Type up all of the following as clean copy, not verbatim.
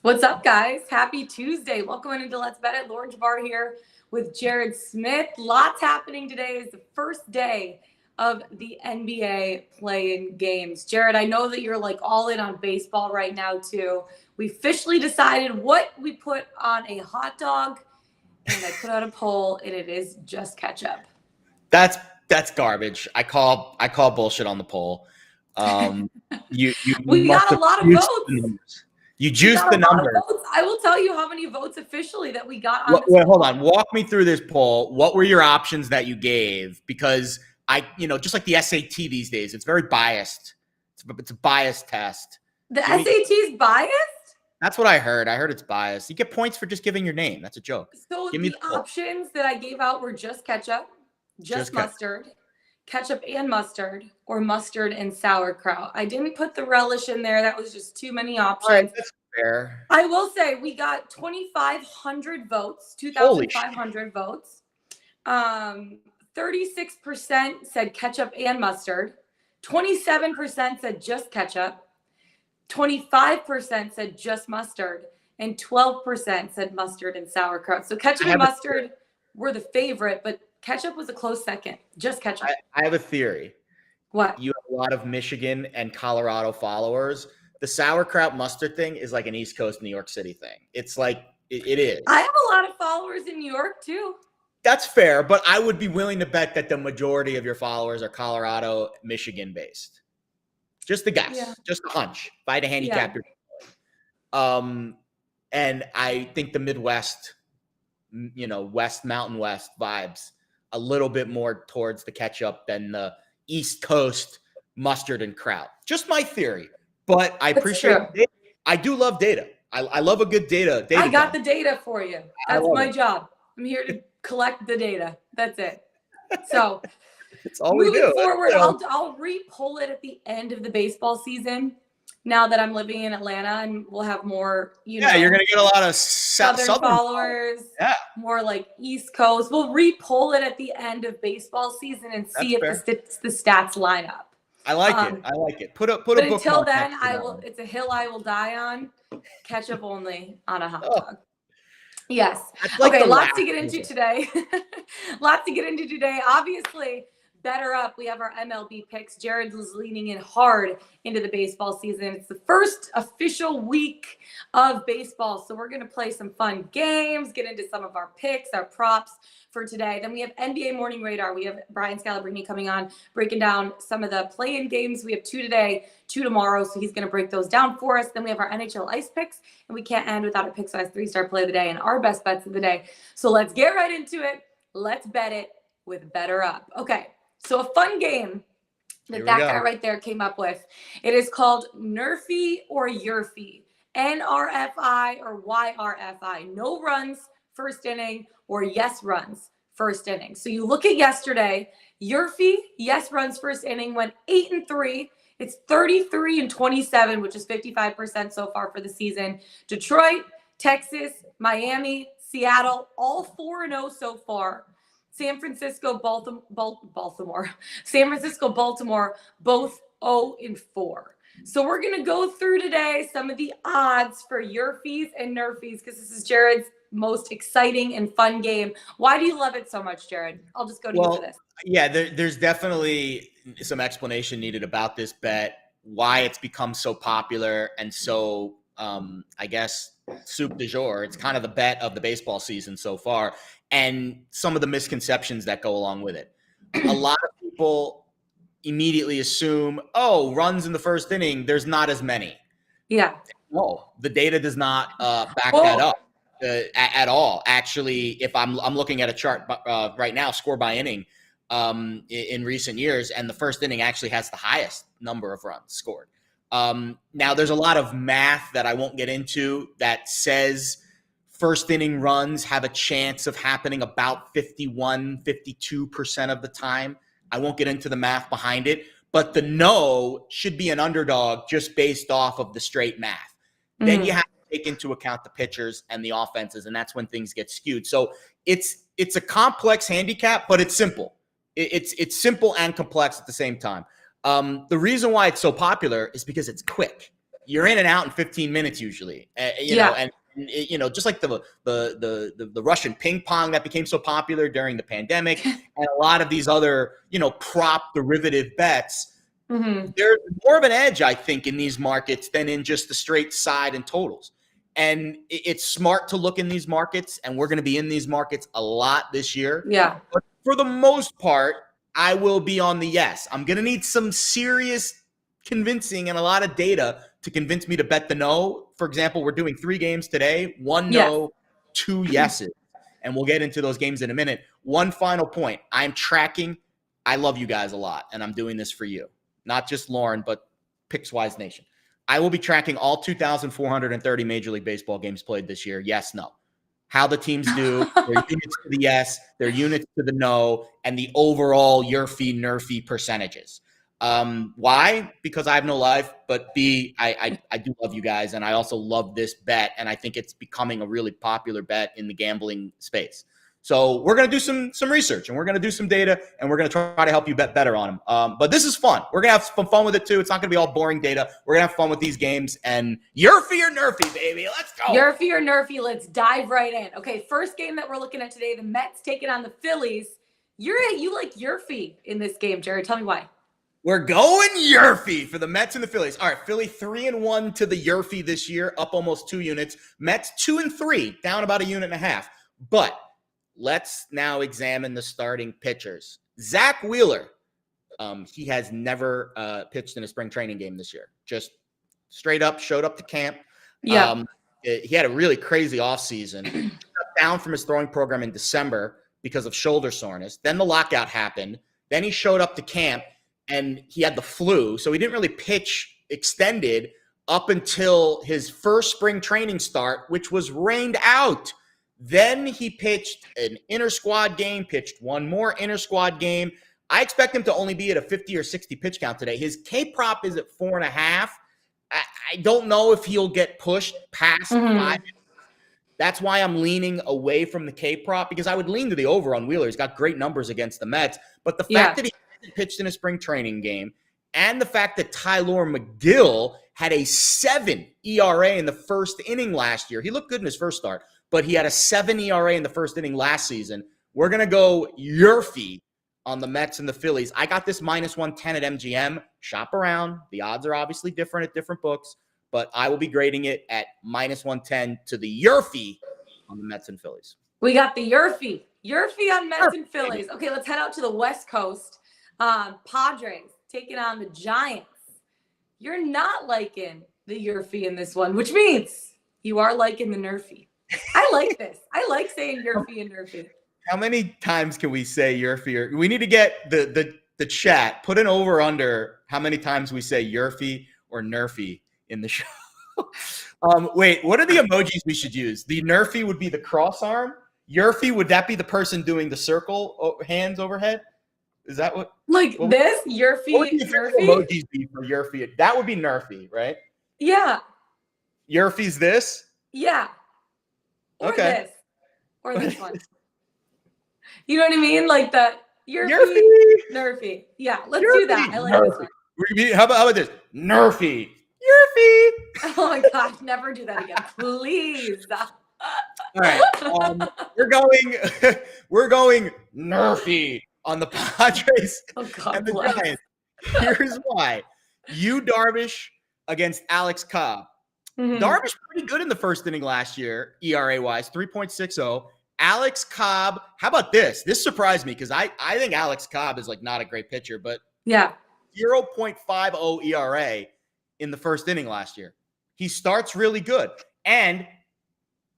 What's up, guys? Happy Tuesday. Welcome into Let's Bet It. Lauren Jabbar here with Jared Smith. Lots happening today. Is the first day of the NBA play-in games. Jared, I know that you're like all in on baseball right now too. We officially decided what we put on a hot dog, and I put out a poll, and it is just ketchup. That's garbage. I call bullshit on the poll. We got a lot of votes. You juiced the number. I will tell you how many votes officially that we got on Wait, hold on. Walk me through this poll. What were your options that you gave? Because just like the SAT these days, it's very biased. It's a biased test. The SAT is biased? That's what I heard. I heard it's biased. You get points for just giving your name. That's a joke. So the options that I gave out were just ketchup, just mustard, ketchup and mustard, or mustard and sauerkraut. I didn't put the relish in there. That was just too many options. All right, that's fair. I will say we got 2,500 votes, 2,500 votes. 36% said ketchup and mustard. 27% said just ketchup. 25% said just mustard. And 12% said mustard and sauerkraut. So ketchup and mustard were the favorite, but ketchup was a close second. Just ketchup. I have a theory. What? You have a lot of Michigan and Colorado followers. The sauerkraut mustard thing is like an East Coast New York City thing. It's like it is. I have a lot of followers in New York too. That's fair, but I would be willing to bet that the majority of your followers are Colorado, Michigan based. Just a guess, just a hunch. If I had to handicap your and I think the Midwest, Mountain West vibes a little bit more towards the ketchup than the East Coast mustard and kraut. Just my theory, but I appreciate data. I do love data. I love a good data. I got the data for you. That's my job. I'm here to collect the data. That's it. So it's all we do. Moving forward, I'll re-pull it at the end of the baseball season. Now that I'm living in Atlanta, and we'll have more, you're going to get a lot of Southern followers, more like East Coast. We'll re-pull it at the end of baseball season and see if the stats line up. I like it. I like it. Put a but until then, it's a hill I will die on. Ketchup only on a hot dog. Yes. Okay, lots to get into today. Obviously, Bettor Up. We have our MLB Picks. Jared was leaning in hard into the baseball season. It's the first official week of baseball, so we're going to play some fun games, get into some of our picks, our props for today. Then we have NBA Morning Radar. We have Brian Scalabrine coming on, breaking down some of the play-in games. We have 2 today, 2 tomorrow, so he's going to break those down for us. Then we have our NHL Ice Picks, and we can't end without a Pickswise 3-star play of the day and our best bets of the day. So let's get right into it. Let's bet it with Bettor Up. Okay. So a fun game that guy right there came up with. It is called NRFI or YRFI, NRFI or YRFI. No runs first inning or yes runs first inning. So you look at yesterday, YRFI, yes runs first inning went 8-3. It's 33-27, which is 55% so far for the season. Detroit, Texas, Miami, Seattle, all 4-0 so far. San Francisco, Baltimore, both 0-4. So we're going to go through today some of the odds for YRFIs and NRFIs because this is Jared's most exciting and fun game. Why do you love it so much, Jared? I'll just go to you for this. Yeah, there's definitely some explanation needed about this bet. why it's become so popular and so, I guess, soup du jour. It's kind of the bet of the baseball season so far, and some of the misconceptions that go along with it. A lot of people immediately assume, oh, runs in the first inning, there's not as many. Yeah. No, the data does not back that up at all. Actually, if I'm looking at a chart right now, score by inning in recent years, and the first inning actually has the highest number of runs scored. Now, there's a lot of math that I won't get into that says first inning runs have a chance of happening about 51, 52% of the time. I won't get into the math behind it, but the no should be an underdog just based off of the straight math. Then you have to take into account the pitchers and the offenses, and that's when things get skewed. So it's a complex handicap, but it's simple. It's simple and complex at the same time. The reason why it's so popular is because it's quick. You're in and out in 15 minutes usually. You know, and just like the Russian ping pong that became so popular during the pandemic, and a lot of these other, prop derivative bets. There's more of an edge, I think, in these markets than in just the straight side and totals. And it's smart to look in these markets, and we're going to be in these markets a lot this year. Yeah. But for the most part, I will be on the yes. I'm going to need some serious convincing and a lot of data to convince me to bet the no. For example, we're doing 3 games today, 1 no, 2 yeses. And we'll get into those games in a minute. One final point. I'm tracking. I love you guys a lot, and I'm doing this for you. Not just Lauren, but Pickswise Nation. I will be tracking all 2,430 Major League Baseball games played this year. Yes, no. How the teams do, their units to the yes, their units to the no, and the overall YRFI, NRFI percentages. Why? Because I have no life, but B, I do love you guys, and I also love this bet, and I think it's becoming a really popular bet in the gambling space. So we're going to do some research, and we're going to do some data, and we're going to try to help you bet better on them. But this is fun. We're going to have some fun with it, too. It's not going to be all boring data. We're going to have fun with these games. And YRFI or NRFI, baby. Let's go. YRFI or NRFI. Let's dive right in. Okay, first game that we're looking at today, the Mets taking on the Phillies. You like YRFI in this game, Jared. Tell me why. We're going YRFI for the Mets and the Phillies. All right, Philly 3-1 to the YRFI this year, up almost 2 units. Mets 2-3, down about 1.5 units. But let's now examine the starting pitchers. Zach Wheeler, he has never pitched in a spring training game this year. Just straight up showed up to camp. Yeah. He had a really crazy offseason. He got down from his throwing program in December because of shoulder soreness. Then the lockout happened. Then he showed up to camp, and he had the flu. So he didn't really pitch extended up until his first spring training start, which was rained out. Then he pitched an inter-squad game, pitched one more inter-squad game. I expect him to only be at a 50 or 60 pitch count today. His K-prop is at 4.5. I don't know if he'll get pushed past 5. That's why I'm leaning away from the K-prop, because I would lean to the over on Wheeler. He's got great numbers against the Mets. But the fact that he hasn't pitched in a spring training game, and the fact that Tyler McGill had a 7 ERA in the first inning last year. He looked good in his first start, but he had a 7 ERA in the first inning last season. We're going to go YRFI on the Mets and the Phillies. I got this -110 at MGM. Shop around. The odds are obviously different at different books, but I will be grading it at -110 to the YRFI on the Mets and Phillies. We got the YRFI. YRFI on Mets and Phillies. Okay, let's head out to the West Coast. Padres taking on the Giants. You're not liking the YRFI in this one, which means you are liking the NRFI. I like this. I like saying YRFI and NRFI. How many times can we say YRFI? We need to get the chat, put an over under how many times we say YRFI or NRFI in the show. Wait, what are the emojis we should use? The NRFI would be the cross arm. YRFI, would that be the person doing the circle hands overhead? Is that what? This? YRFI, what would the NRFI? emojis be for YRFI? That would be NRFI, right? Yeah. YRFI's this? Yeah. Or okay. this. Or this one. You know what I mean? Like the YRFI, NRFI. Yeah, let's do that. I like this one. How about this? NRFI. YRFI. Oh my gosh, never do that again. Please. All right. We're going NRFI on the Padres and the Giants. Here's why. Yu Darvish against Alex Cobb. Darvish pretty good in the first inning last year, ERA-wise, 3.60. Alex Cobb, how about this? This surprised me because I think Alex Cobb is like not a great pitcher, but 0.50 ERA in the first inning last year. He starts really good. And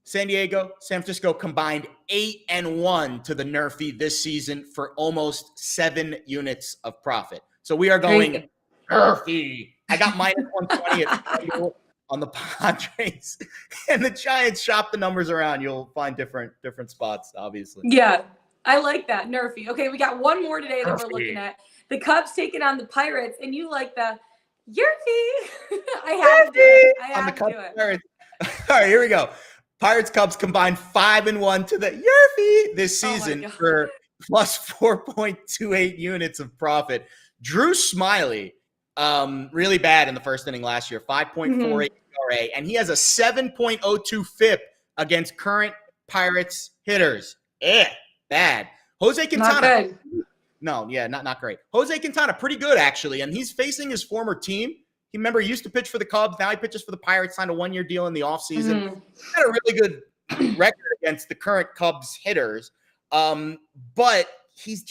San Diego, San Francisco combined 8-1 to the NRFI this season for almost 7 units of profit. So we are going NRFI. I got minus 120 at on the Padres, and the Giants shop the numbers around. You'll find different spots, obviously. Yeah, I like that. NRFI. Okay, we got one more today that we're looking at. The Cubs taking on the Pirates, and you like the YRFI. I have to do it. I have to do it. Pirates. All right, here we go. Pirates Cubs combined 5-1 to the YRFI this season for plus 4.28 units of profit. Drew Smiley, really bad in the first inning last year, 5.48 ERA, and he has a 7.02 FIP against current Pirates hitters. Bad. Jose Quintana. Not great. Jose Quintana, pretty good actually, and he's facing his former team. He used to pitch for the Cubs. Now he pitches for the Pirates, signed a 1-year deal in the offseason. He had a really good record against the current Cubs hitters. But he's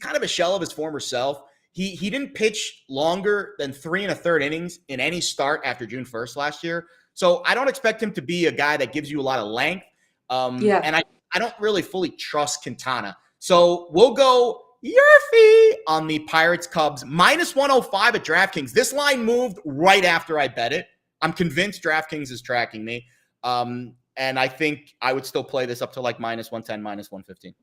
kind of a shell of his former self. He didn't pitch longer than 3 1/3 innings in any start after June 1st last year. So I don't expect him to be a guy that gives you a lot of length. And I don't really fully trust Quintana. So we'll go YRFI on the Pirates Cubs, minus 105 at DraftKings. This line moved right after I bet it. I'm convinced DraftKings is tracking me. And I think I would still play this up to like minus 110, minus 115.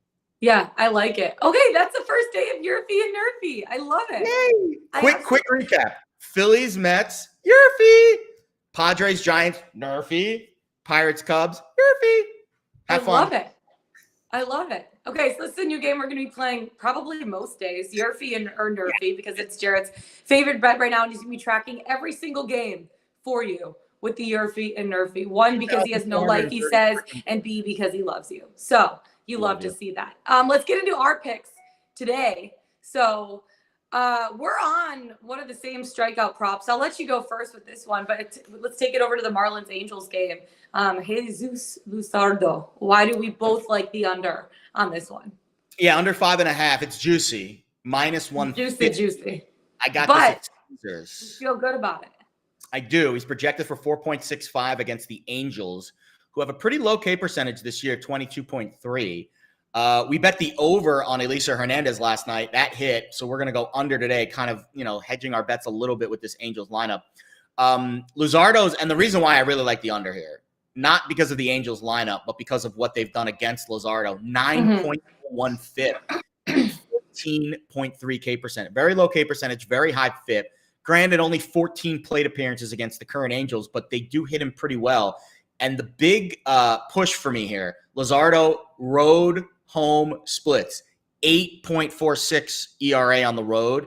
Yeah, I like it. Okay, that's the first day of YRFI and NRFI. I love it. Yay. Quick recap. Phillies, Mets, YRFI. Padres, Giants, NRFI. Pirates, Cubs, YRFI. Have fun. I love it. Okay, so this is a new game we're going to be playing probably most days, YRFI or NRFI, because it's Jared's favorite bet right now, and he's going to be tracking every single game for you with the YRFI and NRFI. 1, because he has no life, he says, and B, because he loves you. So you love to see that. Let's get into our picks today. So we're on one of the same strikeout props. I'll let you go first with this one, but let's take it over to the Marlins-Angels game. Jesus Luzardo. Why do we both like the under on this one? Yeah, under 5.5. It's juicy. Minus 150. Juicy. I got this. You feel good about it. I do. He's projected for 4.65 against the Angels, who have a pretty low K percentage this year, 22.3. We bet the over on Elisa Hernandez last night. That hit. So we're going to go under today, kind of, hedging our bets a little bit with this Angels lineup. Luzardo's, and the reason why I really like the under here, not because of the Angels lineup, but because of what they've done against Luzardo. 9.1 FIP, 14.3 K percent. Very low K percentage, very high FIP. Granted, only 14 plate appearances against the current Angels, but they do hit him pretty well. And the big push for me here, Luzardo road home splits, 8.46 ERA on the road,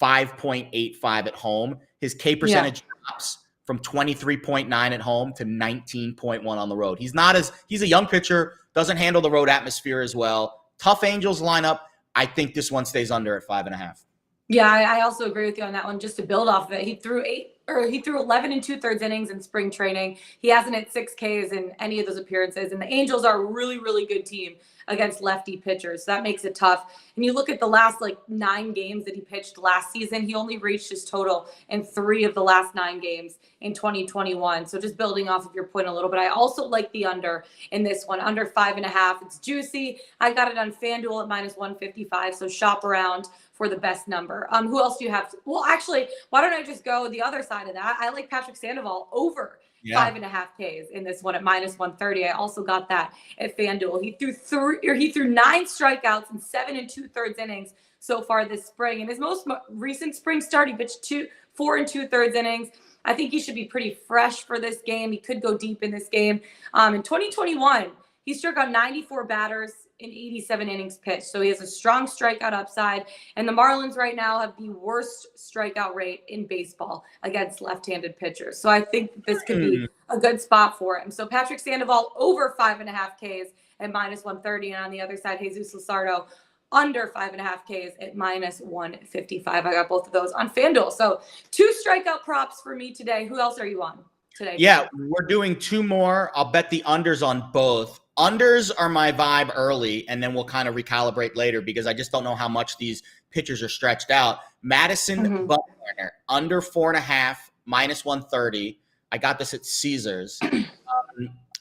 5.85 at home. His K percentage drops from 23.9 at home to 19.1 on the road. He's a young pitcher, doesn't handle the road atmosphere as well. Tough Angels lineup. I think this one stays under at 5.5. Yeah, I also agree with you on that one. Just to build off of it, he threw 11 2/3 innings in spring training. He hasn't hit 6 Ks in any of those appearances. And the Angels are a really, really good team against lefty pitchers. So that makes it tough. And you look at the last 9 games that he pitched last season, he only reached his total in 3 of the last 9 games in 2021. So just building off of your point a little bit, I also like the under in this one, under 5.5. It's juicy. I got it on FanDuel at minus 155. So shop around for the best number. Who else do you have? Well, actually, why don't I just go the other side of that? I like Patrick Sandoval over 5.5 Ks in this one at minus 130. I also got that at FanDuel. He threw 9 strikeouts in 7 2/3 innings so far this spring. In his most recent spring start, he pitched 4 2/3 innings. I think he should be pretty fresh for this game. He could go deep in this game. In 2021, he struck out 94 batters in 87 innings pitched. So he has a strong strikeout upside. And the Marlins right now have the worst strikeout rate in baseball against left-handed pitchers. So I think this could be a good spot for him. So Patrick Sandoval over 5.5 Ks at minus 130. And on the other side, Jesus Luzardo under 5.5 Ks at -155. I got both of those on FanDuel. So 2 strikeout props for me today. Who else are you on today? Yeah, we're doing 2 more. I'll bet the unders on both. Unders are my vibe early, and then we'll kind of recalibrate later because I just don't know how much these pitchers are stretched out. Madison Bumgarner, under 4.5, -130. I got this at Caesars.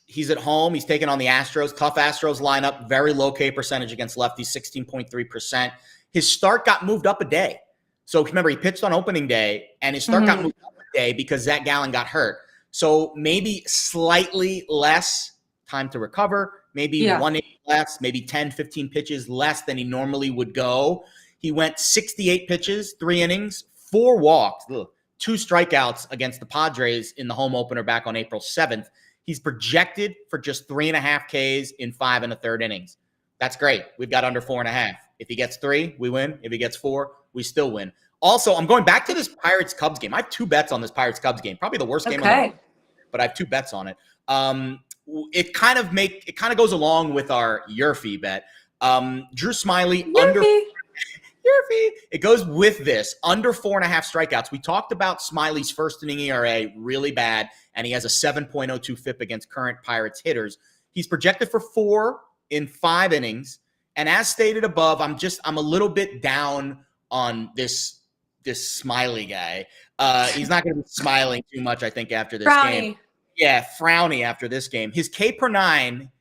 He's at home. He's taking on the Astros. Tough Astros lineup. Very low K percentage against lefties, 16.3%. His start got moved up a day. So remember, he pitched on opening day, and his start got moved up a day because Zach Gallen got hurt. So maybe slightly less time to recover, maybe 1 inning less, maybe 10, 15 pitches less than he normally would go. He went 68 pitches, 3 innings, 4 walks, 2 strikeouts against the Padres in the home opener back on April 7th. He's projected for just 3.5 Ks in 5 1/3 innings. That's great. We've got under 4.5. If he gets 3, we win. If he gets 4, we still win. Also, I'm going back to this Pirates-Cubs game. I have 2 bets on this Pirates-Cubs game. Probably the worst game on the road, but I have 2 bets on it. It kind of goes along with our YRFI bet. Drew Smyly under YRFI. It goes with this under 4.5 strikeouts. We talked about Smiley's first inning ERA really bad, and he has a 7.02 FIP against current Pirates hitters. He's projected for 4 in 5 innings, and as stated above, I'm a little bit down on this Smiley guy. He's not going to be smiling too much, I think, after this game. Yeah, frowny after this game. His K per 9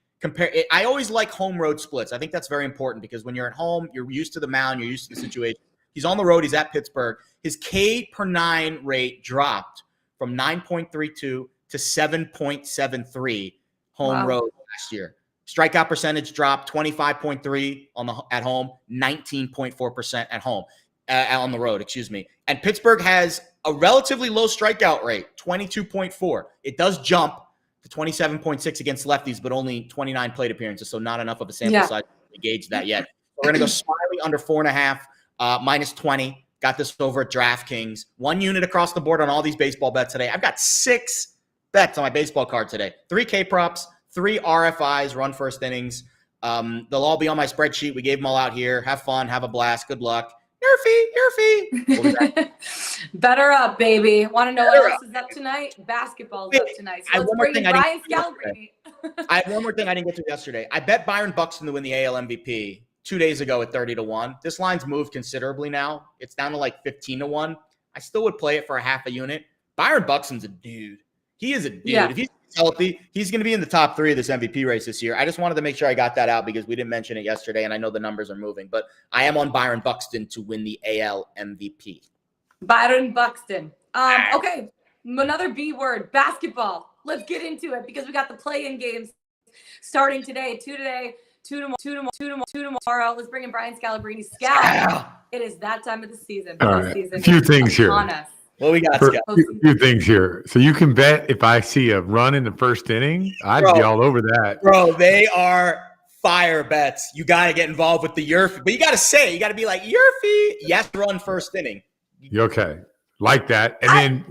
I always like home road splits. I think that's very important because when you're at home, you're used to the mound, you're used to the situation. He's on the road, he's at Pittsburgh. His K per 9 rate dropped from 9.32 to 7.73 home road last year. Strikeout percentage dropped 25.3 at home, 19.4% at home on the road, excuse me. And Pittsburgh has a relatively low strikeout rate, 22.4. It does jump to 27.6 against lefties, but only 29 plate appearances, so not enough of a sample size to gauge that yet. We're going to go Smiley under 4.5, -20. Got this over at DraftKings. 1 unit across the board on all these baseball bets today. I've got 6 bets on my baseball card today. 3 K props, 3 RFIs, run first innings. They'll all be on my spreadsheet. We gave them all out here. Have fun. Have a blast. Good luck. YRFI. Bettor Up, baby. Want to know what else is up tonight? Basketball's up tonight. So let's bring in Brian Scalabrine. I have one more thing I didn't get to yesterday. I bet Byron Buxton to win the AL MVP 2 days ago at 30-1. This line's moved considerably now. It's down to like 15-1. I still would play it for a half a unit. Byron Buxton's a dude. He is a dude. Yeah. If he's healthy, he's going to be in the top 3 of this MVP race this year. I just wanted to make sure I got that out because we didn't mention it yesterday, and I know the numbers are moving. But I am on Byron Buxton to win the AL MVP. Byron Buxton. Okay, another B word, basketball. Let's get into it because we got the play-in games starting today. 2 today, 2 tomorrow. Let's bring in Brian Scalabrine. It is that time of the season. All right. A few things here. Well, we got a few things here. So you can bet if I see a run in the first inning, I'd be all over that. Bro, they are fire bets. You got to get involved with the YRFI. But you got to say, you got to be like, YRFI, yes, run first inning. Okay. Like that. And then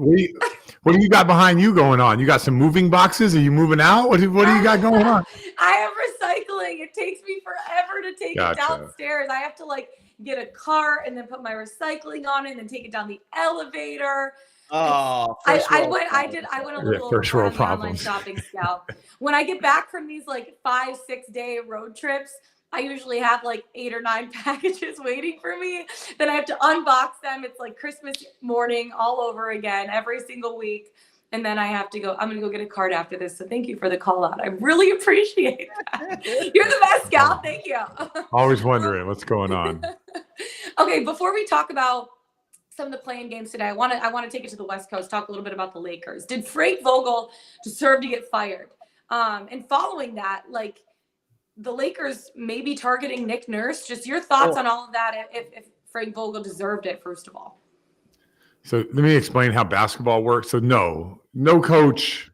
what do you got behind you going on? You got some moving boxes? Are you moving out? What do you got going on? I have recycling. It takes me forever to take it downstairs. I have to get a cart and then put my recycling on it and then take it down the elevator. Oh, I went a little over on the online shopping scout. When I get back from these 5-6 day road trips, I usually have 8 or 9 packages waiting for me. Then I have to unbox them. It's like Christmas morning all over again every single week. And then I have to go. I'm going to go get a card after this. So thank you for the call out. I really appreciate that. You're the best, Scal. Thank you. Always wondering what's going on. Okay, before we talk about some of the playing games today, I want to take it to the West Coast, talk a little bit about the Lakers. Did Frank Vogel deserve to get fired? And following that, the Lakers may be targeting Nick Nurse. Just your thoughts on all of that, if Frank Vogel deserved it, first of all. So let me explain how basketball works. So no coach,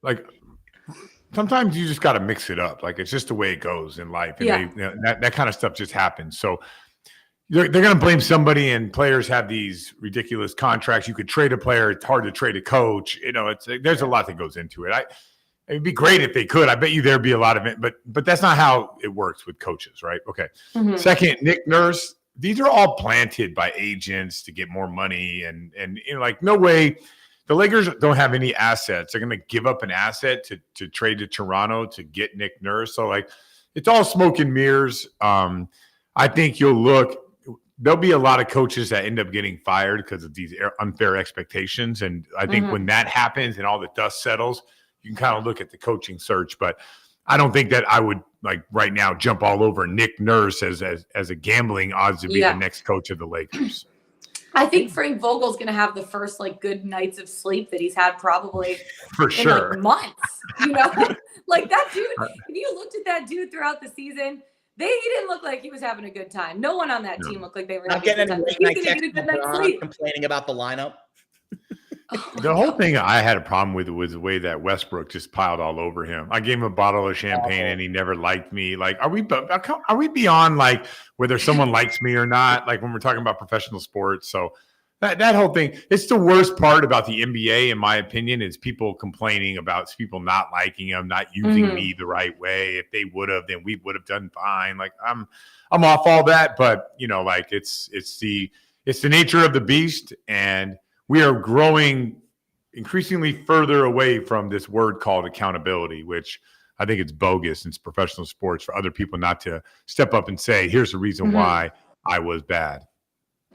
sometimes you just got to mix it up. It's just the way it goes in life. And that kind of stuff just happens. So they're going to blame somebody, and players have these ridiculous contracts. You could trade a player. It's hard to trade a coach. There's a lot that goes into it. It'd be great if they could. I bet you there'd be a lot of it, but that's not how it works with coaches, right? Okay. Mm-hmm. Second, Nick Nurse. These are all planted by agents to get more money, and like no way. The Lakers don't have any assets. They're going to give up an asset to trade to Toronto to get Nick Nurse. So like, it's all smoke and mirrors. I think there'll be a lot of coaches that end up getting fired because of these unfair expectations. And I think when that happens and all the dust settles, you can kind of look at the coaching search. But I don't think that I would like right now jump all over Nick Nurse as a gambling odds to be the next coach of the Lakers. I think Frank Vogel's going to have the first like good nights of sleep that he's had probably for sure like months, like that dude. If you looked at that dude throughout the season, he didn't look like he was having a good time. No one on that team looked like they were having a good time. He's going to get a good night's sleep. Complaining about the lineup. The whole thing I had a problem with was the way that Westbrook just piled all over him. I gave him a bottle of champagne and he never liked me. Like, are we beyond like whether someone likes me or not? Like when we're talking about professional sports. So that whole thing, it's the worst part about the NBA, in my opinion, is people complaining about people not liking them, not using me the right way. If they would have, then we would have done fine. Like I'm off all that, but like it's the nature of the beast, and we are growing increasingly further away from this word called accountability, which I think it's bogus in professional sports for other people not to step up and say, here's the reason why I was bad.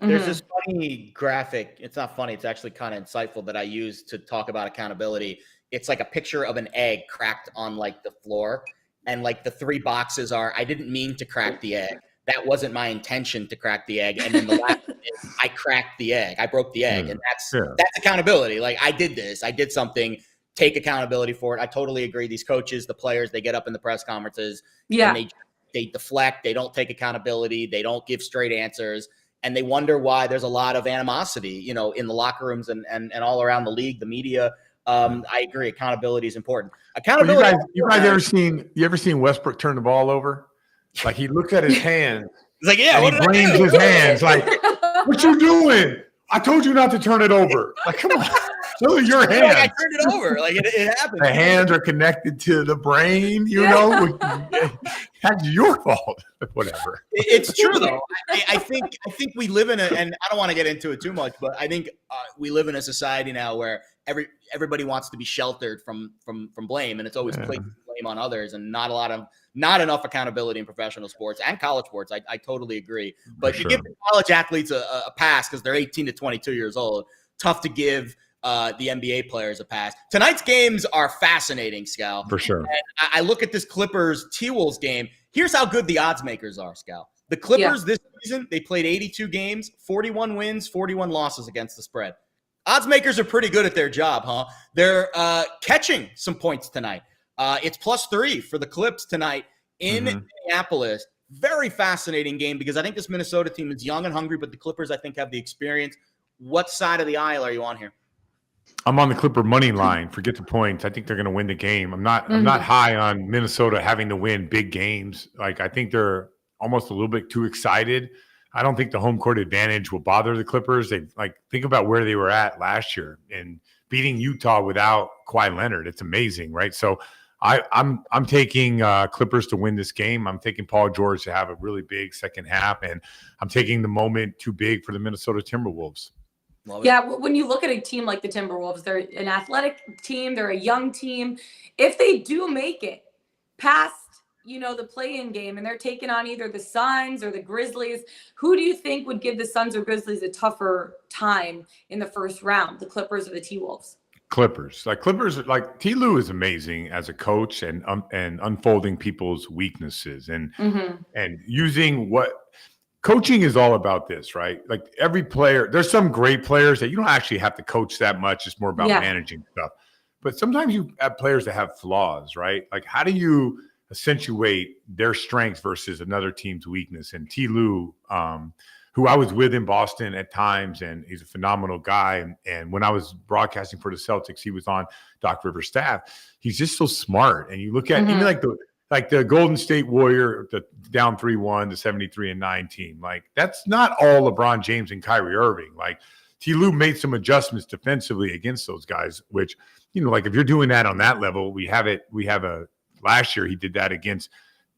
There's this funny graphic. It's not funny. It's actually kind of insightful that I use to talk about accountability. It's like a picture of an egg cracked on like the floor. And like the 3 boxes are, I didn't mean to crack the egg. That wasn't my intention to crack the egg. And then the last is, I cracked the egg. I broke the egg. And that's accountability. Like I did this. I did something. Take accountability for it. I totally agree. These coaches, the players, they get up in the press conferences. And they deflect. They don't take accountability. They don't give straight answers. And they wonder why there's a lot of animosity, in the locker rooms and all around the league, the media. I agree. Accountability is important. Accountability. Well, you guys ever seen Westbrook turn the ball over? Like he looks at his hands. He's like, and he blames his hands. Like, what you doing? I told you not to turn it over. Like, come on. Those are your hands. I turned it over. Like it happened. The hands are connected to the brain, That's your fault. Whatever. It's true though. I think we live in and I don't want to get into it too much, but I think we live in a society now where everybody wants to be sheltered from blame, and it's always placing blame on others, and not enough accountability in professional sports and college sports. I totally agree. But you give the college athletes a pass because they're 18 to 22 years old. Tough to give the NBA players a pass. Tonight's games are fascinating, Scal. For sure. And I look at this Clippers T-Wolves game. Here's how good the odds makers are, Scal. The Clippers this season, they played 82 games, 41 wins, 41 losses against the spread. Odds makers are pretty good at their job, huh? They're catching some points tonight. It's +3 for the Clips tonight in Minneapolis. Very fascinating game because I think this Minnesota team is young and hungry, but the Clippers, I think, have the experience. What side of the aisle are you on here? I'm on the Clipper money line. Forget the points. I think they're going to win the game. I'm not high on Minnesota having to win big games. Like I think they're almost a little bit too excited. I don't think the home court advantage will bother the Clippers. They think about where they were at last year and beating Utah without Kawhi Leonard. It's amazing, right? So I'm taking Clippers to win this game. I'm taking Paul George to have a really big second half, and I'm taking the moment too big for the Minnesota Timberwolves. Yeah, when you look at a team like the Timberwolves, they're an athletic team. They're a young team. If they do make it past, the play-in game and they're taking on either the Suns or the Grizzlies, who do you think would give the Suns or Grizzlies a tougher time in the first round, the Clippers or the T-Wolves? Clippers. T. Lue is amazing as a coach and unfolding people's weaknesses and using what – coaching is all about this, right? Like every player, there's some great players that you don't actually have to coach that much. It's more about managing stuff. But sometimes you have players that have flaws, right? Like how do you accentuate their strengths versus another team's weakness? And T. Lue, who I was with in Boston at times, and he's a phenomenal guy. And when I was broadcasting for the Celtics, he was on Doc Rivers' staff. He's just so smart. And you look at even like the Golden State Warrior, the down 3-1, the 73-9 team. Like that's not all LeBron James and Kyrie Irving. Like T. Lue made some adjustments defensively against those guys, which, like if you're doing that on that level, last year he did that against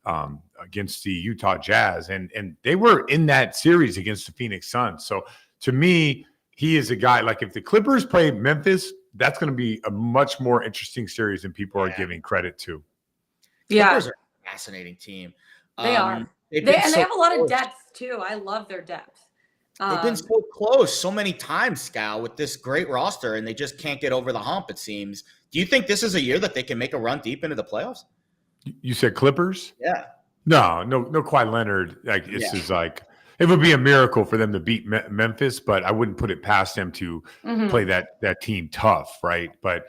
the Utah Jazz, and they were in that series against the Phoenix Suns. So to me, he is a guy, like if the Clippers play Memphis, that's going to be a much more interesting series than people are giving credit to. Yeah. Clippers are a fascinating team. They are. They have a lot of depth too. I love their depth. They've been so close so many times, Scal, with this great roster, and they just can't get over the hump, it seems. Do you think this is a year that they can make a run deep into the playoffs? You said Clippers? Yeah. No, Kawhi Leonard. Like is like, it would be a miracle for them to beat Memphis, but I wouldn't put it past them to play that team tough, right? But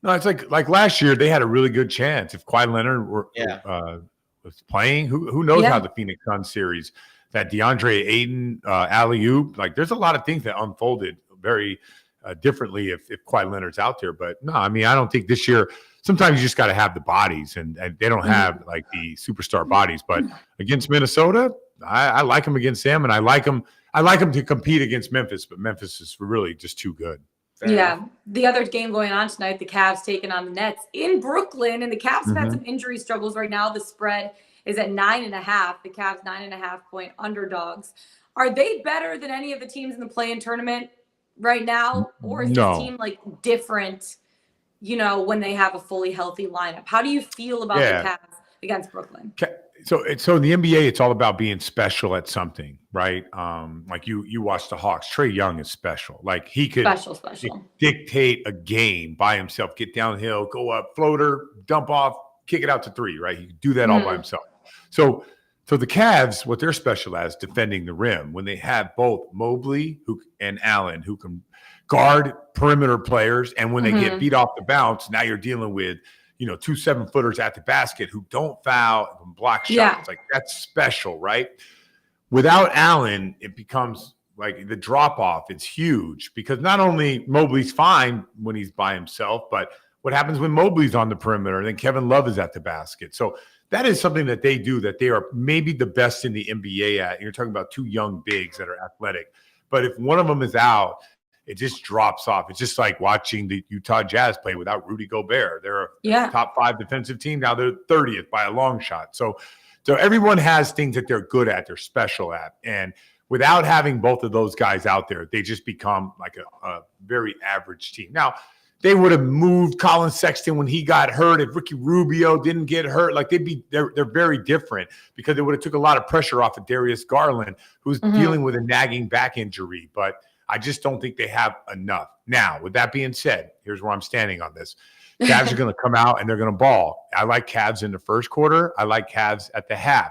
no, it's like last year they had a really good chance if Kawhi Leonard was playing. Who knows how the Phoenix Suns series, that DeAndre Ayton alley-oop, like there's a lot of things that unfolded very differently if Kawhi Leonard's out there. But no, I mean, I don't think this year. Sometimes you just got to have the bodies, and they don't have like the superstar bodies. But against Minnesota, I like them against them, and I like them to compete against Memphis. But Memphis is really just too good. Yeah. The other game going on tonight, the Cavs taking on the Nets in Brooklyn, and the Cavs have had some injury struggles right now. The spread is at 9.5. The Cavs 9.5-point underdogs. Are they better than any of the teams in the play-in tournament right now, or is this team like different? When they have a fully healthy lineup, how do you feel about the Cavs against Brooklyn? So in the NBA, it's all about being special at something, right? Like you watch the Hawks. Trae Young is special. Like he could special dictate a game by himself, get downhill, go up, floater, dump off, kick it out to three, right? He could do that all by himself. So the Cavs, what they're special at is defending the rim. When they have both Mobley and Allen who can guard perimeter players, and when they get beat off the bounce, now you're dealing with 2 7-footers at the basket who don't foul and block shots. Like that's special, right? Without Allen, it becomes like the drop off. It's huge because not only Mobley's fine when he's by himself, but what happens when Mobley's on the perimeter and then Kevin Love is at the basket. So that is something that they do that they are maybe the best in the NBA at. You're talking about 2 young bigs that are athletic, but if one of them is out, it just drops off. It's just like watching the Utah Jazz play without Rudy Gobert. They're a top 5 defensive team. Now they're 30th by a long shot. So everyone has things that they're good at, they're special at. And without having both of those guys out there, they just become like a very average team. Now, they would have moved Colin Sexton when he got hurt. If Ricky Rubio didn't get hurt, like they're very different because it would have took a lot of pressure off of Darius Garland, who's dealing with a nagging back injury. But I just don't think they have enough. Now, with that being said, here's where I'm standing on this. Cavs are going to come out and they're going to ball. I like Cavs in the first quarter. I like Cavs at the half.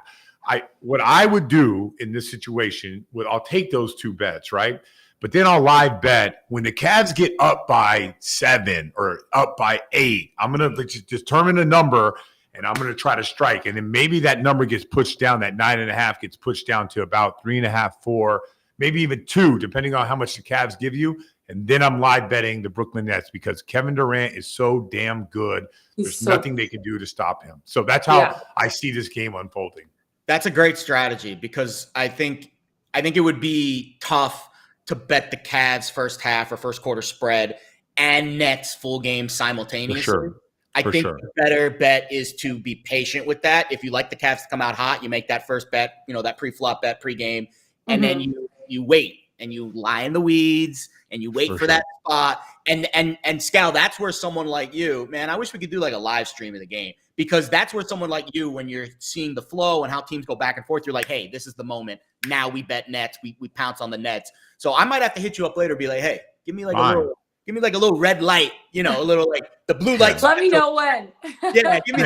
What I would do in this situation, I'll take those 2 bets, right? But then I'll live bet when the Cavs get up by 7 or up by 8. I'm going to determine a number and I'm going to try to strike. And then maybe that number gets pushed down. That 9.5 gets pushed down to about 3.5, 4. Maybe even 2, depending on how much the Cavs give you. And then I'm live betting the Brooklyn Nets because Kevin Durant is so damn good. There's nothing they can do to stop him. So that's how I see this game unfolding. That's a great strategy because I think it would be tough to bet the Cavs first half or first quarter spread and Nets full game simultaneously. For sure. I think the better bet is to be patient with that. If you like the Cavs to come out hot, you make that first bet, that pre-flop bet pre-game, and then you wait and you lie in the weeds and you wait for that spot. And Scal, that's where someone like you, man, I wish we could do like a live stream of the game because that's where someone like you, when you're seeing the flow and how teams go back and forth, you're like, hey, this is the moment. Now we bet Nets. We pounce on the Nets. So I might have to hit you up later and be like, hey, give me like a little red light, a little like the blue light. Let me know when. Give me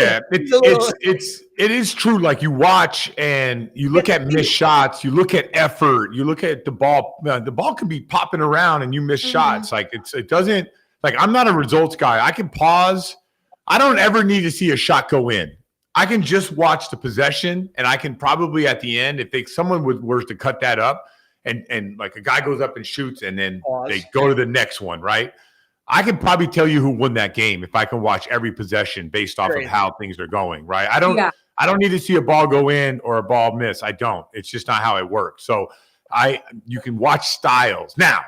it is true. Like you watch and you look at missed shots, you look at effort, you look at the ball. The ball can be popping around and you miss shots. Like it doesn't. Like I'm not a results guy. I can pause. I don't ever need to see a shot go in. I can just watch the possession, and I can probably at the end, if someone were to cut that up, and like a guy goes up and shoots, and then they go to the next one, right? I can probably tell you who won that game if I can watch every possession based off of how things are going, right? I don't need to see a ball go in or a ball miss. I don't. It's just not how it works. So you can watch styles. Now,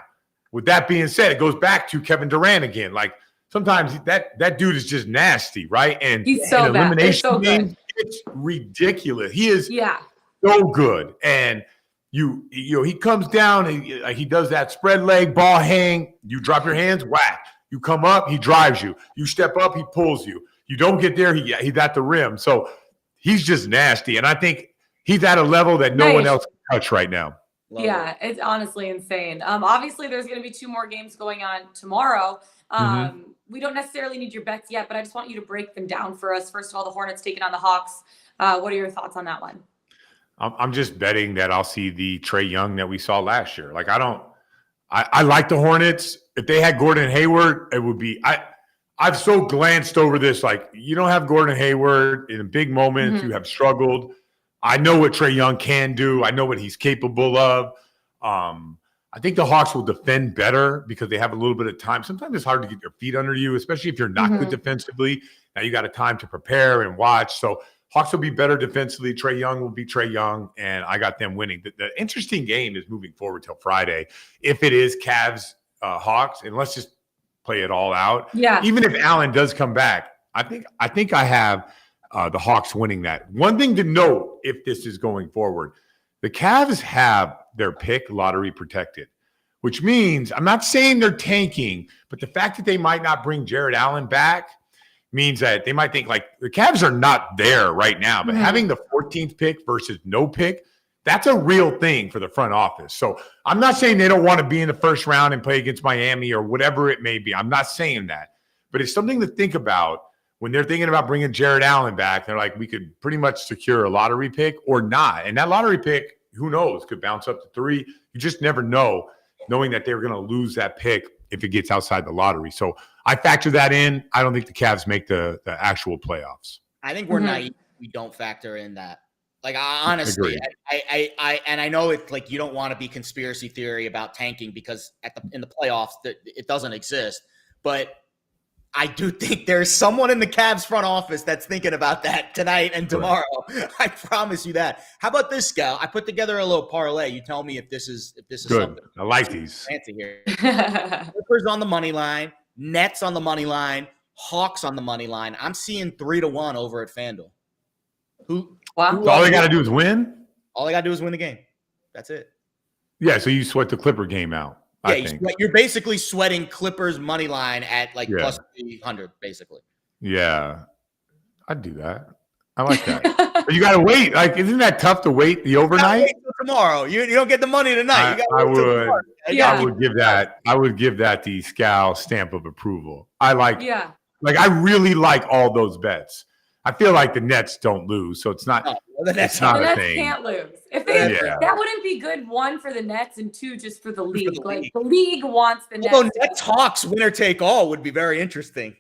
with that being said, it goes back to Kevin Durant again. Like sometimes that dude is just nasty, right? And he's so bad. Elimination So games, it's ridiculous. He is yeah. so good. And you know, he comes down and he does that spread leg, ball hang. You drop your hands, whack. You come up, he drives you. You step up, he pulls you. You don't get there, he's at the rim. So he's just nasty. And I think he's at a level that no one else can touch right now. Yeah, it's honestly insane. Obviously, there's going to be 2 more games going on tomorrow. We don't necessarily need your bets yet, but I just want you to break them down for us. First of all, the Hornets taking on the Hawks. What are your thoughts on that one? I'm just betting that I'll see the Trae Young that we saw last year. Like I like the Hornets. If they had Gordon Hayward, it would be I've so glanced over this. Like, you don't have Gordon Hayward in big moments. You have struggled. I know what Trae Young can do. I know what he's capable of. I think the Hawks will defend better because they have a little bit of time. Sometimes it's hard to get your feet under you, especially if you're not good defensively. Now you got a time to prepare and watch. So Hawks will be better defensively. Trae Young will be Trae Young, and I got them winning. The interesting game is moving forward till Friday. If it is Cavs, Hawks, and let's just play it all out. Yeah. Even if Allen does come back, I think I have the Hawks winning that. One thing to note, if this is going forward, the Cavs have their pick lottery protected, which means I'm not saying they're tanking, but the fact that they might not bring Jared Allen back means that they might think like the Cavs are not there right now, but having the 14th pick versus no pick, that's a real thing for the front office. So I'm not saying they don't want to be in the first round and play against Miami or whatever it may be. I'm not saying that, but it's something to think about when they're thinking about bringing Jared Allen back. They're like, we could pretty much secure a lottery pick or not. And that lottery pick, who knows, could bounce up to 3. You just never know, knowing that they're going to lose that pick if it gets outside the lottery. So I factor that in. I don't think the Cavs make the actual playoffs. I think we're naive. We don't factor in that. Like, honestly, I know it's like you don't want to be conspiracy theory about tanking because in the playoffs it doesn't exist. But I do think there's someone in the Cavs front office that's thinking about that tonight and tomorrow. Right. I promise you that. How about this, Scal? I put together a little parlay. You tell me if this is good. Something. I like these. Fancy here. Clippers on the money line, Nets on the money line, Hawks on the money line. I'm seeing 3-1 over at FanDuel. All they got to do is win? All they got to do is win the game. That's it. Yeah, so you sweat the Clipper game out. Yeah, you're basically sweating Clippers money line at plus 300, basically. Yeah, I'd do that. I like that. But you got to wait. Like, isn't that tough to wait the overnight? Wait till tomorrow. You don't get the money tonight. I would give that the Scal stamp of approval. I really like all those bets. I feel like the Nets don't lose, so it's not. The Nets can't lose. If that wouldn't be good. 1 for the Nets and 2 just for the league. Like the league wants the Nets. Although Nets Hawks winner take all would be very interesting.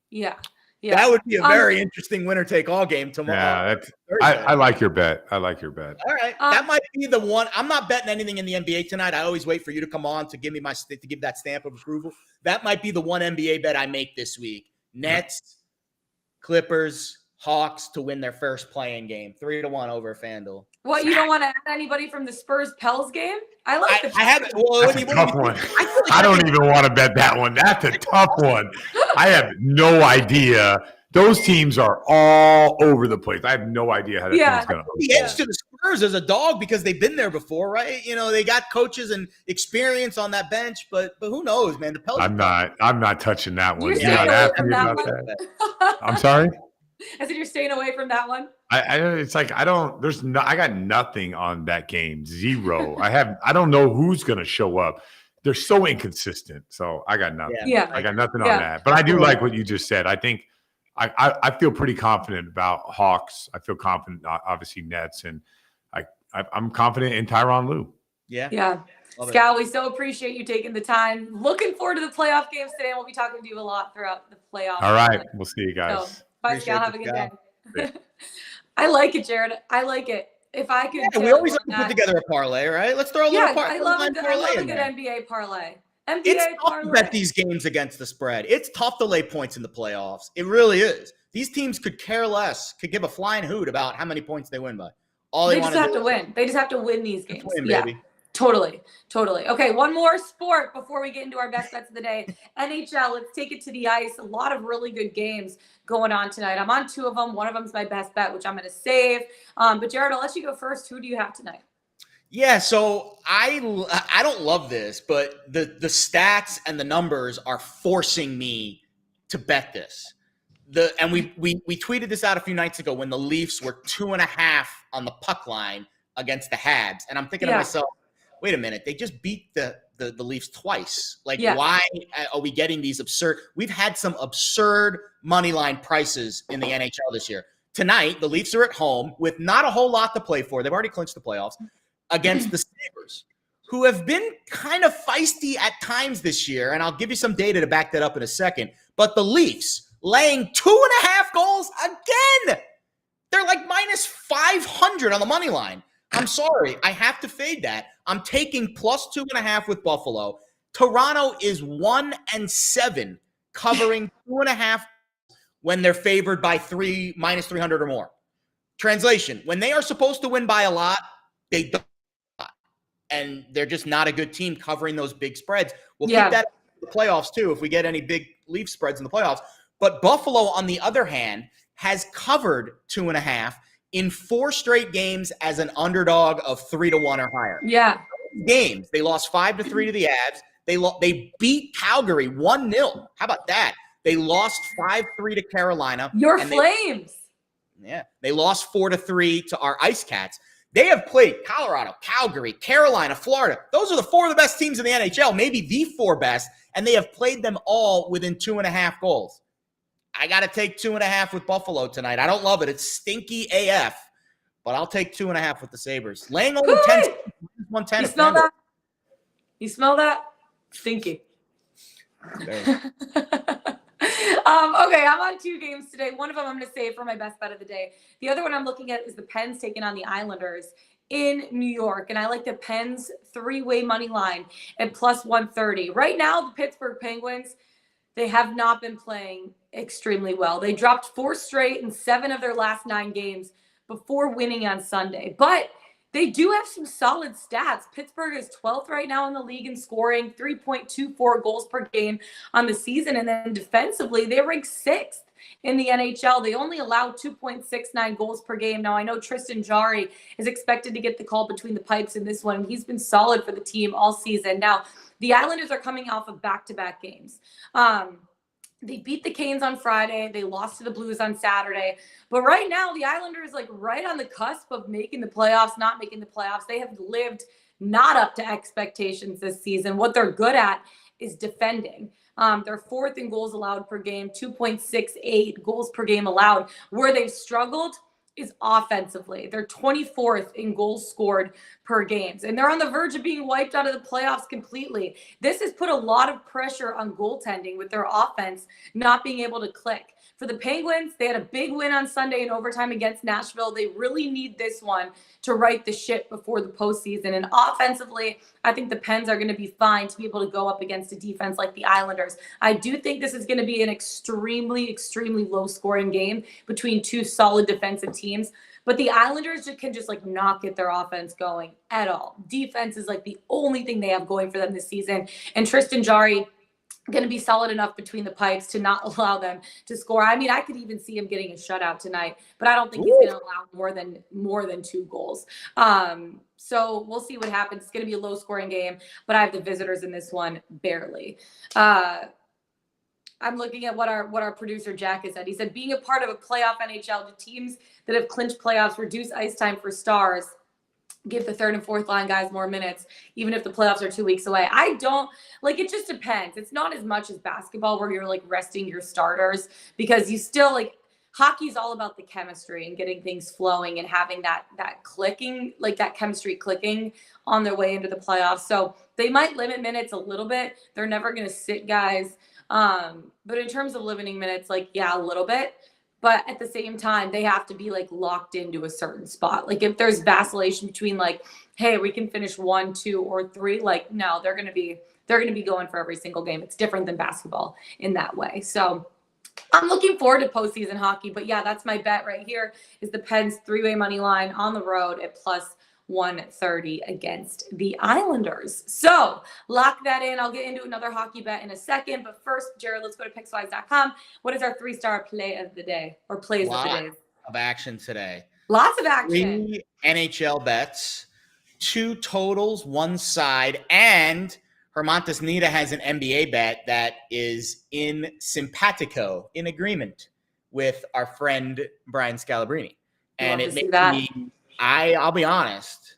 Yeah. That would be a very interesting winner take all game tomorrow. Yeah, I like your bet. All right, that might be the one. I'm not betting anything in the NBA tonight. I always wait for you to come on to give me to give that stamp of approval. That might be the one NBA bet I make this week. Nets, Clippers, Hawks to win their first play-in game, 3-1 over FanDuel. What, you don't want to add anybody from the Spurs-Pels game? I like the That's a tough one. I don't even want to bet that one. That's a tough one. I have no idea. Those teams are all over the place. I have no idea how that team's going to go. The edge to the Spurs is a dog because they've been there before, right? You know, they got coaches and experience on that bench, but who knows, man? The Pels. I'm not touching that one. You're not asking me about that. I'm sorry? I said you're staying away from that one. It's like I got nothing on that game. 0. I don't know who's gonna show up. They're so inconsistent. So I got nothing. Yeah. I got nothing on that. But I do like what you just said. I think I feel pretty confident about Hawks. I feel confident, obviously, Nets, and I'm confident in Tyronn Lue. Yeah. Scal, we so appreciate you taking the time. Looking forward to the playoff games today, and we'll be talking to you a lot throughout the playoffs. All right. We'll see you guys. So, bye, Scal. Have a good day. I like it, Jared. I I could. We always like to put together a parlay, right? Let's throw a little parlay. I love a good NBA parlay. It's tough to bet these games against the spread. It's tough to lay points in the playoffs. It really is. These teams could care less, could give a flying hoot about how many points they win by. They just have to win. They just have to win these games. Baby. Totally. Okay, one more sport before we get into our best bets of the day. NHL, let's take it to the ice. A lot of really good games going on tonight. I'm on 2 of them. One of them is my best bet, which I'm going to save. But Jared, I'll let you go first. Who do you have tonight? Yeah, so I don't love this, but the stats and the numbers are forcing me to bet this. And we tweeted this out a few nights ago when the Leafs were 2.5 on the puck line against the Habs, and I'm thinking to myself, wait a minute, they just beat the Leafs twice. Like, why are we getting these absurd? We've had some absurd money line prices in the NHL this year. Tonight, the Leafs are at home with not a whole lot to play for. They've already clinched the playoffs against the Sabres, who have been kind of feisty at times this year. And I'll give you some data to back that up in a second. But the Leafs laying 2.5 goals again. They're like minus 500 on the money line. I'm sorry. I have to fade that. I'm taking plus 2.5 with Buffalo. Toronto is 1-7 covering 2.5 when they're favored by minus 300 or more. Translation: when they are supposed to win by a lot, they don't. And they're just not a good team covering those big spreads. We'll keep that in the playoffs too if we get any big Leaf spreads in the playoffs. But Buffalo, on the other hand, has covered 2.5 in 4 straight games as an underdog of 3-1 or higher. Yeah. Games. They lost 5-3 to the Avs. They beat Calgary 1-0. How about that? They lost 5-3 to Carolina. Your Flames. They lost 4-3 to our Ice Cats. They have played Colorado, Calgary, Carolina, Florida. Those are the 4 of the best teams in the NHL, maybe the 4 best, and they have played them all within 2.5 goals. I got to take 2.5 with Buffalo tonight. I don't love it. It's stinky AF, but I'll take 2.5 with the Sabres. Laying only 10, 110. You smell that? You smell that? Stinky. Okay, I'm on 2 games today. One of them I'm going to save for my best bet of the day. The other one I'm looking at is the Pens taking on the Islanders in New York. And I like the Pens 3-way money line at plus 130. Right now, the Pittsburgh Penguins, they have not been playing extremely well. They dropped 4 straight in 7 of their last 9 games before winning on Sunday. But they do have some solid stats. Pittsburgh is 12th right now in the league in scoring, 3.24 goals per game on the season. And then defensively, they rank 6th in the NHL. They only allow 2.69 goals per game. Now, I know Tristan Jarry is expected to get the call between the pipes in this one. He's been solid for the team all season. Now, the Islanders are coming off of back-to-back games. They beat the Canes on Friday. They lost to the Blues on Saturday. But right now, the Islanders like right on the cusp of making the playoffs, not making the playoffs. They have lived not up to expectations this season. What they're good at is defending. They're 4th in goals allowed per game, 2.68 goals per game allowed. Where they've struggled is offensively. They're 24th in goals scored per games, and they're on the verge of being wiped out of the playoffs completely. This has put a lot of pressure on goaltending with their offense not being able to click. For the Penguins, they had a big win on Sunday in overtime against Nashville. They really need this one to right the ship before the postseason. And offensively, I think the Pens are going to be fine to be able to go up against a defense like the Islanders. I do think this is going to be an extremely, extremely low-scoring game between 2 solid defensive teams. But the Islanders can just like not get their offense going at all. Defense is like the only thing they have going for them this season. And Tristan Jarry going to be solid enough between the pipes to not allow them to score. I mean, I could even see him getting a shutout tonight, but I don't think he's going to allow more than 2 goals. So we'll see what happens. It's going to be a low scoring game, but I have the visitors in this one barely. I'm looking at what our producer Jack has said. He said, being a part of a playoff NHL, do teams that have clinched playoffs reduce ice time for stars? Give the 3rd and 4th line guys more minutes, even if the playoffs are 2 weeks away. I don't like it. Just depends. It's not as much as basketball where you're like resting your starters, because you still like hockey's all about the chemistry and getting things flowing and having that clicking, like that chemistry clicking on their way into the playoffs. So they might limit minutes a little bit. They're never going to sit guys. But in terms of limiting minutes, like, yeah, a little bit. But at the same time, they have to be like locked into a certain spot. Like if there's vacillation between like, hey, we can finish 1, 2, or 3, like, no, they're going to be going for every single game. It's different than basketball in that way. So I'm looking forward to postseason hockey. But yeah, that's my bet right here is the Pens 3-way money line on the road at plus 130 against the Islanders. So lock that in. I'll get into another hockey bet in a second. But first, Jared, let's go to Pickswise.com. What is our 3-star play of the day or plays of the day? Of action today. Lots of action. 3 NHL bets, 2 totals, 1 side, and Hermantas Nita has an NBA bet that is in simpatico, in agreement with our friend Brian Scalabrine. And it makes me, I'll be honest,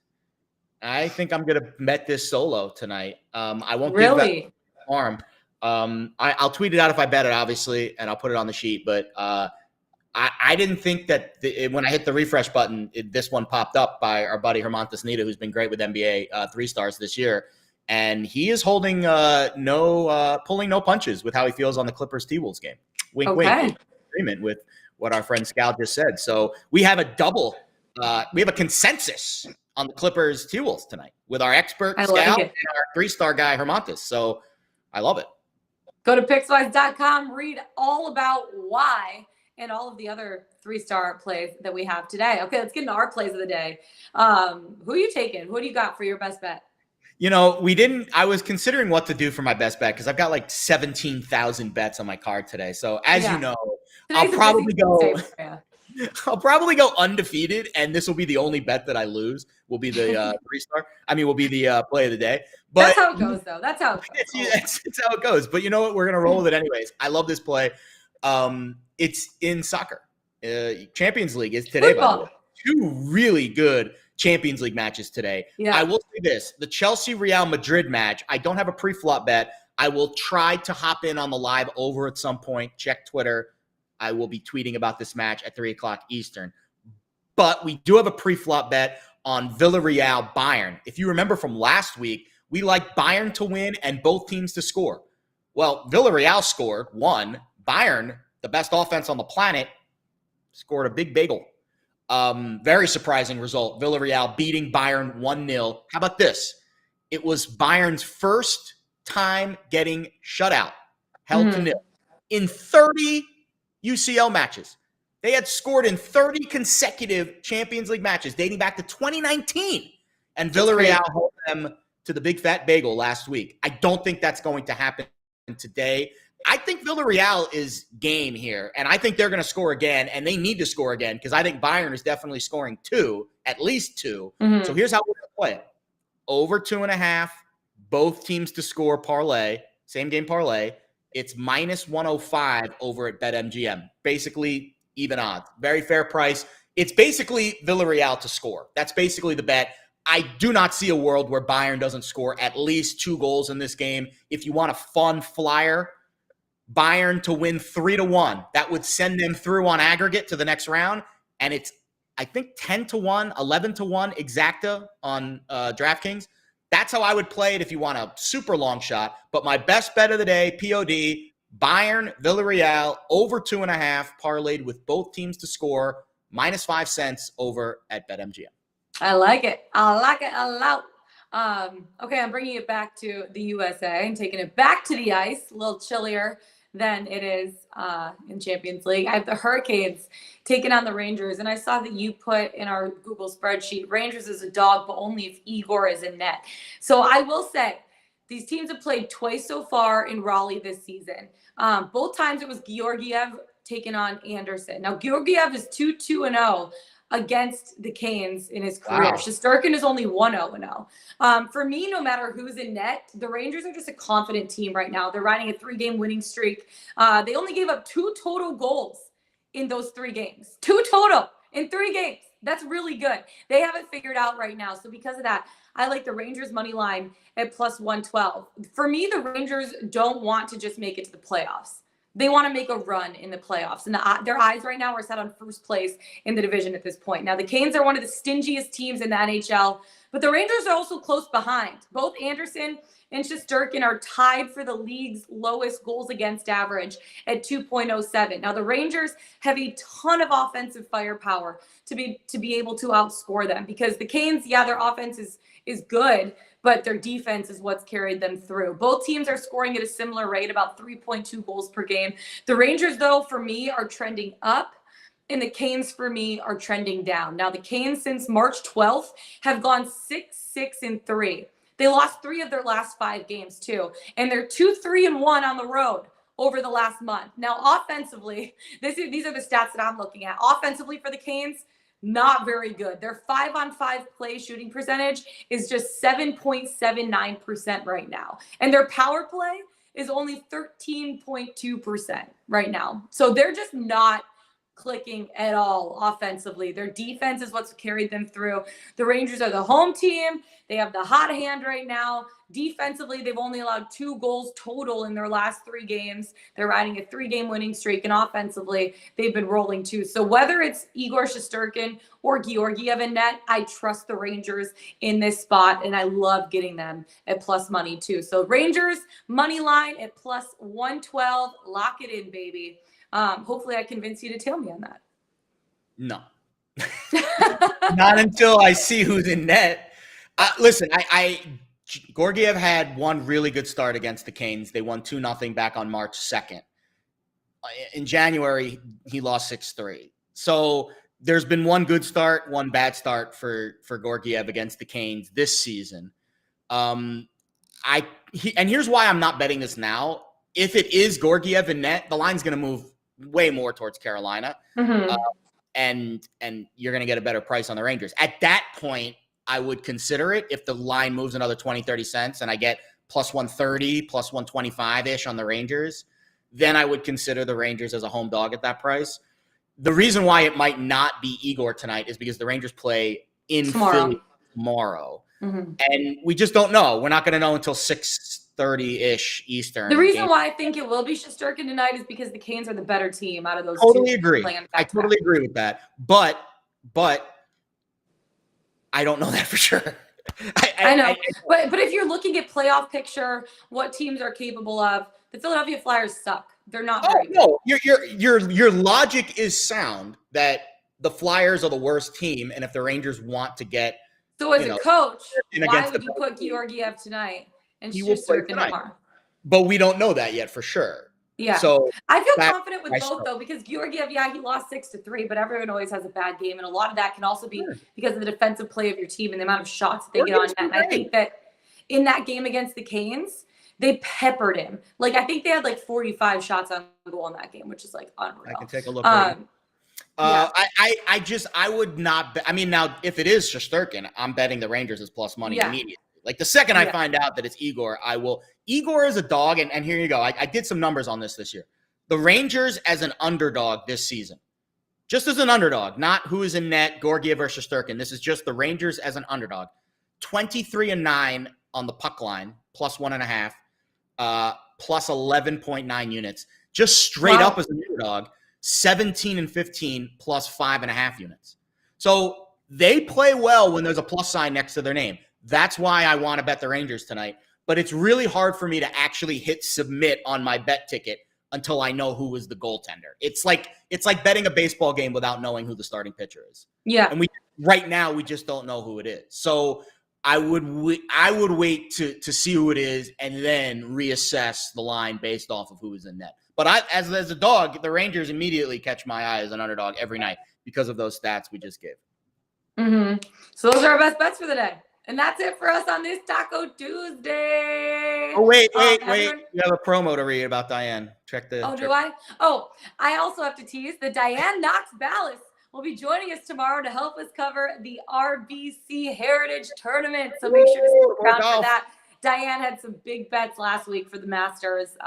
I think I'm going to bet this solo tonight. I won't give that arm. I'll tweet it out if I bet it, obviously, and I'll put it on the sheet. But I didn't think that when I hit the refresh button, this one popped up by our buddy Hermantas Nita, who's been great with NBA 3-stars this year. And he is holding pulling no punches with how he feels on the Clippers T-Wolves game. Wink, wink. Agreement with what our friend Scal just said. So we have a consensus on the Clippers T-Wolves tonight with our expert Scal and our 3-star guy Hermantas. So I love it. Go to Pickswise.com, read all about why and all of the other 3-star plays that we have today. Okay, let's get into our plays of the day. Who are you taking? Who do you got for your best bet? I was considering what to do for my best bet because I've got like 17,000 bets on my card today. So as you know, I'll probably go undefeated, and this will be the only bet that I lose. Will be the 3-star. Will be the play of the day. But that's how it goes, though. That's how it goes. It's how it goes. But you know what? We're gonna roll with it anyways. I love this play. It's in soccer. Champions League is today. By the way. 2 really good Champions League matches today. Yeah. I will say this, the Chelsea-Real Madrid match, I don't have a pre-flop bet. I will try to hop in on the live over at some point. Check Twitter. I will be tweeting about this match at 3 o'clock Eastern. But we do have a pre-flop bet on Villarreal Bayern. If you remember from last week, we liked Bayern to win and both teams to score. Well, Villarreal scored 1. Bayern, the best offense on the planet, scored a big bagel. Very surprising result. Villarreal beating Bayern 1-0. How about this? It was Bayern's first time getting shut out, held to 0 in 30 UCL matches. They had scored in 30 consecutive Champions League matches dating back to 2019. And Villarreal held them to the big fat bagel last week. I don't think that's going to happen today. I think Villarreal is game here, and I think they're going to score again, and they need to score again because I think Bayern is definitely scoring 2, at least 2. So here's how we're going to play it. Over 2.5, both teams to score parlay, same game parlay. It's -105 over at BetMGM. Basically even odds. Very fair price. It's basically Villarreal to score. That's basically the bet. I do not see a world where Bayern doesn't score at least 2 goals in this game. If you want a fun flyer, Bayern to win 3-1. That would send them through on aggregate to the next round. And it's, I think, 10-1, 11-1 exacta on DraftKings. That's how I would play it if you want a super long shot. But my best bet of the day, POD, Bayern, Villarreal, over 2.5, parlayed with both teams to score, -5 cents over at BetMGM. I like it. I like it a lot. Okay, I'm bringing it back to the USA and taking it back to the ice, a little chillier than it is in Champions League. I have the Hurricanes taking on the Rangers, and I saw that you put in our Google spreadsheet, Rangers is a dog, but only if Igor is in net. So I will say, these teams have played twice so far in Raleigh this season. Both times it was Georgiev taking on Anderson. Now, Georgiev is 2-2-0 against the Canes in his career. Wow. Shesterkin is only 1-0-0. For me, no matter who's in net, the Rangers are just a confident team right now. They're riding a 3-game winning streak. They only gave up 2 total goals in those 3 games. 2 total in 3 games. That's really good. They have it figured out right now. So because of that, I like the Rangers money line at +112. For me, the Rangers don't want to just make it to the playoffs. They want to make a run in the playoffs. And their eyes right now are set on first place in the division at this point. Now, the Canes are one of the stingiest teams in the NHL, but the Rangers are also close behind. Both Anderson and Shesterkin are tied for the league's lowest goals against average at 2.07. Now, the Rangers have a ton of offensive firepower to be able to outscore them because the Canes, their offense is good, but their defense is what's carried them through. Both teams are scoring at a similar rate, about 3.2 goals per game. The Rangers, though, for me, are trending up. and the Canes for me are trending down. Now the Canes since March 12th have gone 6-6-3. They lost 3 of their last 5 games too, and they're 2-3-1 on the road over the last month. Now offensively, these are the stats that I'm looking at. Offensively for the Canes, not very good. Their 5-on-5 play shooting percentage is just 7.79% right now, and their power play is only 13.2% right now. So they're just not clicking at all offensively. Their defense is what's carried them through. The Rangers are the home team. They have the hot hand right now. Defensively, they've only allowed 2 goals total in their last 3 games. They're riding a 3-game winning streak, and offensively, they've been rolling too. So whether it's Igor Shesterkin or Georgiev in net, I trust the Rangers in this spot, and I love getting them at plus money too. So Rangers money line at plus 112. Lock it in, baby. Hopefully I convince you to tail me on that. No. Not until I see who's in net. Listen, Georgiev had one really good start against the Canes. They won 2-0 back on March 2nd. In January, he lost 6-3. So there's been one good start, one bad start for Georgiev against the Canes this season. And here's why I'm not betting this now. If it is Georgiev in net, the line's going to move way more towards Carolina. Mm-hmm. And you're going to get a better price on the Rangers. At that point, I would consider it if the line moves another 20, 30 cents and I get plus 130, plus 125-ish on the Rangers, then I would consider the Rangers as a home dog at that price. The reason why it might not be Igor tonight is because the Rangers play in Philly tomorrow. Mm-hmm. And we just don't know. We're not going to know until 6:30-ish Eastern. The reason why I think it will be Shesterkin tonight is because the Canes are the better team out of those totally two. Agree. I totally agree with that. But I don't know that for sure. I know. But if you're looking at playoff picture, what teams are capable of, the Philadelphia Flyers suck. They're not very good. No, your logic is sound that the Flyers are the worst team, and if the Rangers want to get so as a coach, why would you put Georgiev tonight and Shesterkin tomorrow? But we don't know that yet for sure. Yeah. So I feel confident with both though, because Georgiev, he lost 6-3, but everyone always has a bad game, and a lot of that can also be because of the defensive play of your team and the amount of shots that they get on net. And I think that in that game against the Canes, they peppered him. Like I think they had like 45 shots on goal in that game, which is like unreal. I can take a look. I would not. I mean, now if it is Shesterkin, I'm betting the Rangers is plus money immediately. Like the second I find out that it's Igor, I will. Igor is a dog, and here you go. I did some numbers on this year. The Rangers as an underdog this season, just as an underdog, not who is in net, Georgiev or Shesterkin. This is just the Rangers as an underdog. 23-9 on the puck line, plus 1.5, plus 11.9 units. Just straight up as an underdog, 17-15 plus 5.5 units. So they play well when there's a plus sign next to their name. That's why I want to bet the Rangers tonight. But it's really hard for me to actually hit submit on my bet ticket until I know who is the goaltender. It's like betting a baseball game without knowing who the starting pitcher is. Yeah. And right now we just don't know who it is. So I would wait to see who it is and then reassess the line based off of who is in net. But as a dog, the Rangers immediately catch my eye as an underdog every night because of those stats we just gave. Mm-hmm. So those are our best bets for the day. And that's it for us on this Taco Tuesday. Oh, wait. You have a promo to read about Diane. Check the. Oh, do I? Oh, I also have to tease that Diane Knox-Ballas will be joining us tomorrow to help us cover the RBC Heritage Tournament. So make sure to stick around for that. Diane had some big bets last week for the Masters.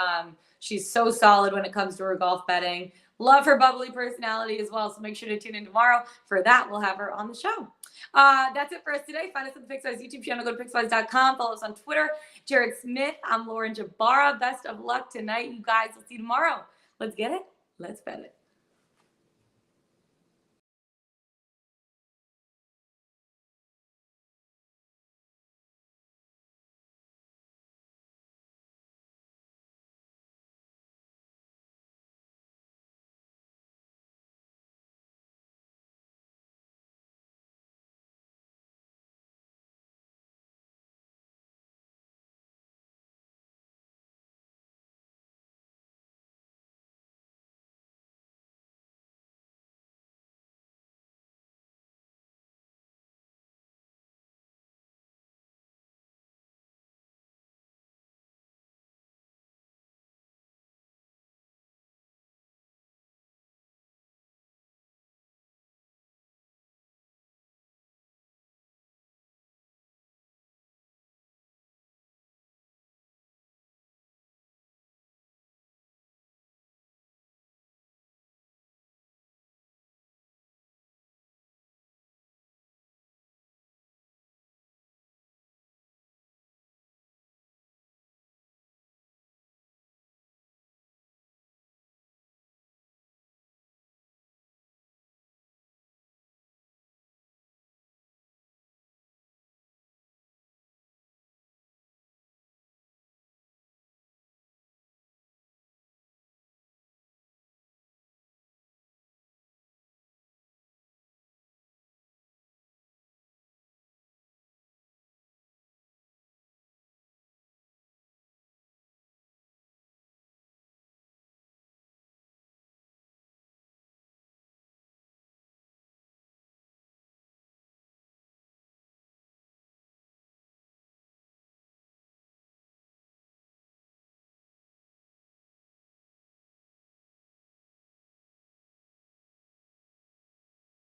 She's so solid when it comes to her golf betting. Love her bubbly personality as well. So make sure to tune in tomorrow for that. We'll have her on the show. That's it for us today. Find us on the Pickswise YouTube channel. Go to Pickswise.com. Follow us on Twitter. Jared Smith. I'm Lauren Jabara. Best of luck tonight, you guys. We'll see you tomorrow. Let's get it. Let's bet it.